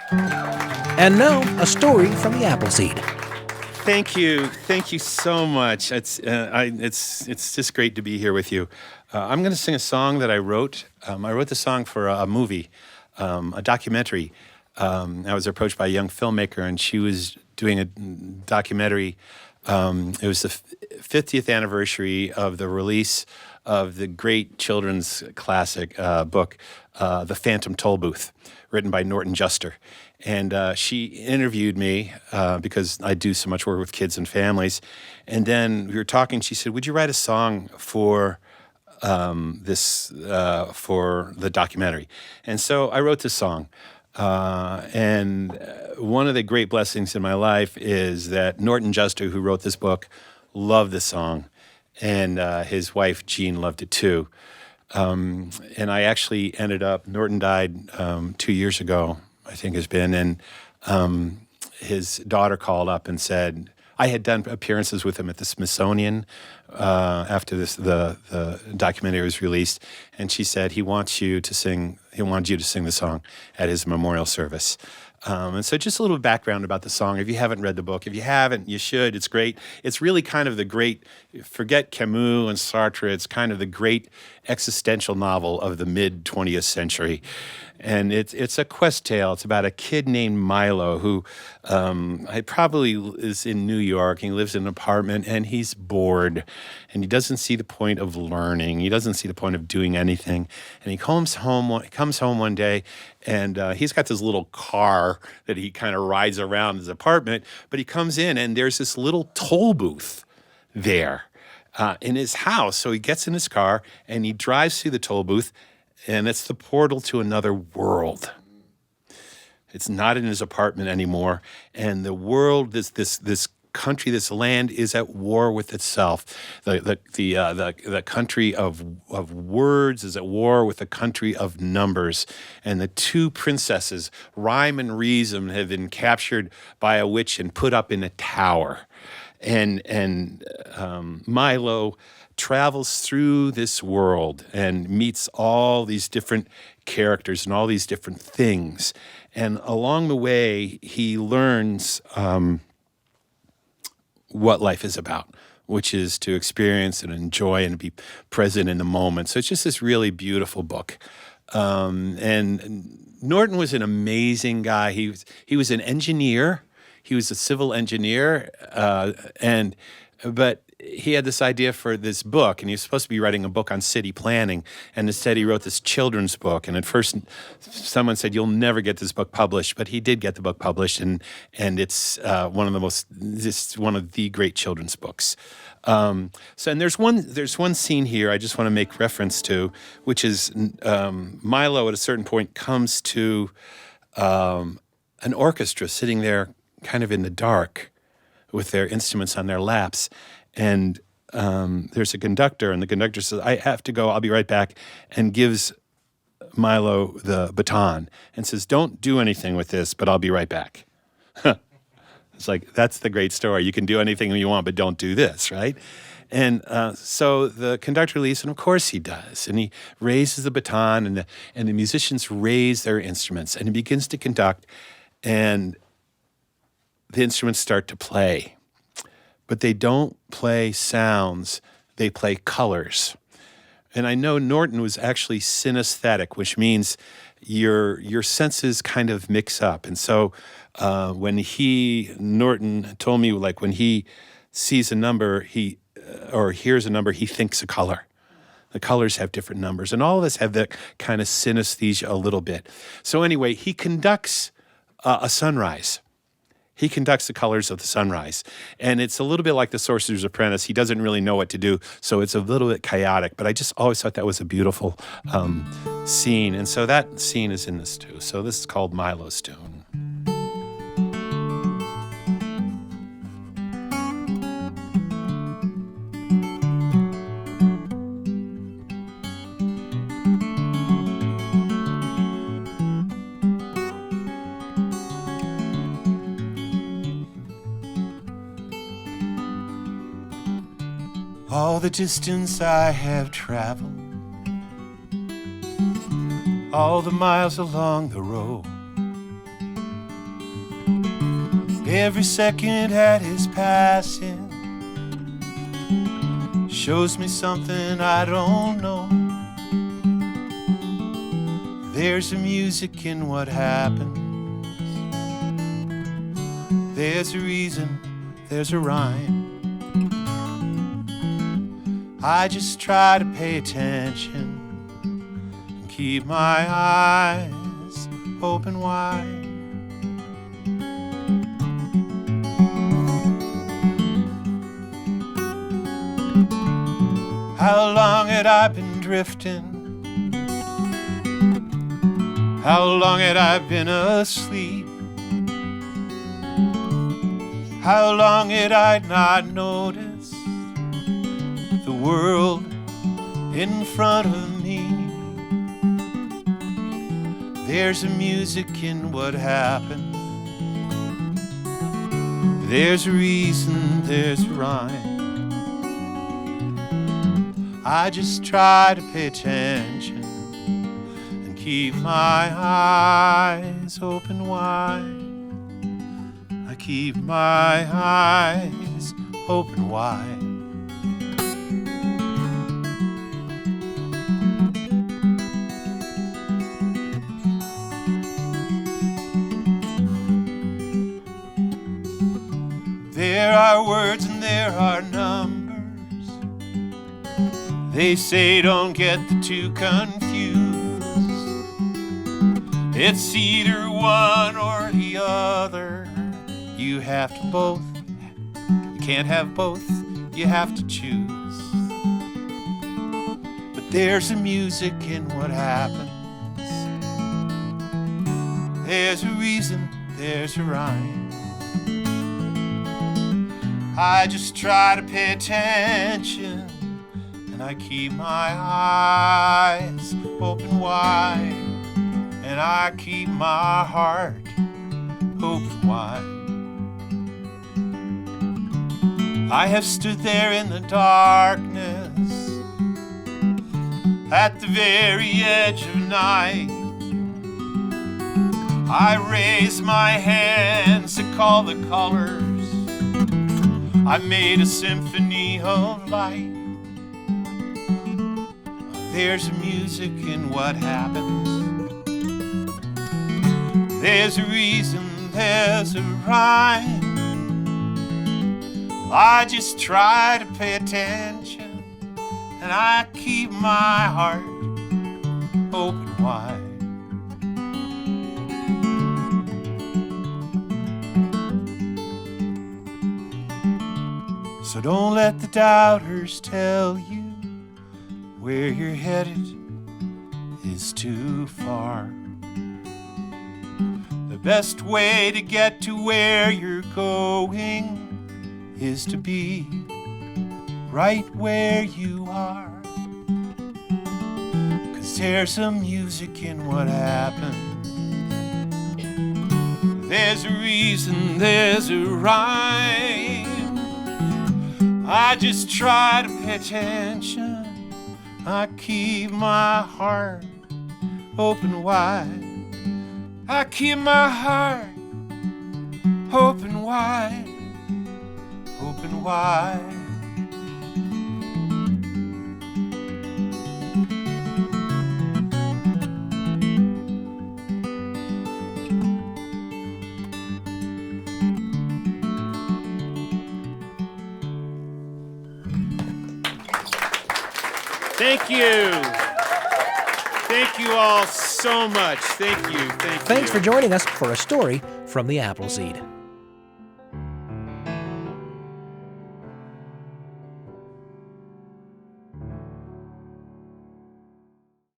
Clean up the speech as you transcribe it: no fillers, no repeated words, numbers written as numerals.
And now, a story from the Appleseed. Thank you so much. It's just great to be here with you. I'm going to sing a song that I wrote. I wrote the song for a movie, a documentary. I was approached by a young filmmaker, and she was doing a documentary. It was the 50th anniversary of the release of the great children's classic book, The Phantom Tollbooth, written by Norton Juster. And she interviewed me because I do so much work with kids and families. And then we were talking. She said, "Would you write a song for for the documentary?" And so I wrote this song. And one of the great blessings in my life is that Norton Juster, who wrote this book, loved the song, and his wife Jean loved it too. And I actually ended up. Norton died 2 years ago, I think has been, and his daughter called up and said, I had done appearances with him at the Smithsonian after the documentary was released, and she said he wanted you to sing the song at his memorial service. And so just a little background about the song. If you haven't read the book, if you haven't, you should. It's great. It's really kind of the great, forget Camus and Sartre, it's kind of the great existential novel of the mid-20th century. And it's a quest tale. It's about a kid named Milo who probably is in New York. He lives in an apartment, and he's bored. And he doesn't see the point of learning. He doesn't see the point of doing anything. And he comes home one day, and he's got this little car that he kind of rides around his apartment. But he comes in, and there's this little toll booth there in his house. So he gets in his car, and he drives through the toll booth, and it's the portal to another world. It's not in his apartment anymore, and the world, this country, this land is at war with itself. The country of words is at war with the country of numbers, and the two princesses, Rhyme and Reason, have been captured by a witch and put up in a tower, and Milo travels through this world and meets all these different characters and all these different things. And along the way, he learns what life is about, which is to experience and enjoy and be present in the moment. So it's just this really beautiful book. And Norton was an amazing guy. He was an engineer. He was a civil engineer, but he had this idea for this book, and he was supposed to be writing a book on city planning, and instead he wrote this children's book. And at first, someone said, "You'll never get this book published," but he did get the book published, and it's one of the great children's books. And there's one scene here I just want to make reference to, which is Milo at a certain point comes to an orchestra sitting there kind of in the dark with their instruments on their laps. And there's a conductor, and the conductor says, "I have to go, I'll be right back," and gives Milo the baton and says, "Don't do anything with this, but I'll be right back." It's like, that's the great story. You can do anything you want, but don't do this, right? And so the conductor leaves, and of course he does. And he raises the baton, and the musicians raise their instruments, and he begins to conduct, and the instruments start to play. But they don't play sounds, they play colors. And I know Norton was actually synesthetic, which means your senses kind of mix up. And so when Norton told me, like, when he sees a number, or hears a number, he thinks a color. The colors have different numbers. And all of us have that kind of synesthesia a little bit. So anyway, he conducts a sunrise. He conducts the colors of the sunrise. And it's a little bit like the Sorcerer's Apprentice. He doesn't really know what to do, so it's a little bit chaotic. But I just always thought that was a beautiful scene. And so that scene is in this too. So this is called Milo's Tune. All the distance I have traveled, all the miles along the road, Every second at his passing shows me something I don't know. There's a music in what happens. There's a reason, there's a rhyme. I just try to pay attention and keep my eyes open wide. How long had I been drifting? How long had I been asleep? How long had I not noticed the world in front of me? There's a music in what happened. There's a reason, there's a rhyme. I just try to pay attention and keep my eyes open wide. I keep my eyes open wide. There are words and there are numbers. They say don't get the two confused. It's either one or the other. You have to both. You can't have both. You have to choose. But there's a music in what happens. There's a reason, there's a rhyme. I just try to pay attention and I keep my eyes open wide, and I keep my heart open wide. I have stood there in the darkness at the very edge of night. I raise my hands to call the colors. I made a symphony of light. There's music in what happens. There's a reason, there's a rhyme. I just try to pay attention and I keep my heart open wide. So don't let the doubters tell you where you're headed is too far. The best way to get to where you're going is to be right where you are. 'Cause there's some music in what happens. There's a reason, there's a rhyme. I just try to pay attention. I keep my heart open wide. I keep my heart open wide, open wide. Thank you. Thank you all so much. Thank you. Thank you. Thanks for joining us for a story from the Appleseed.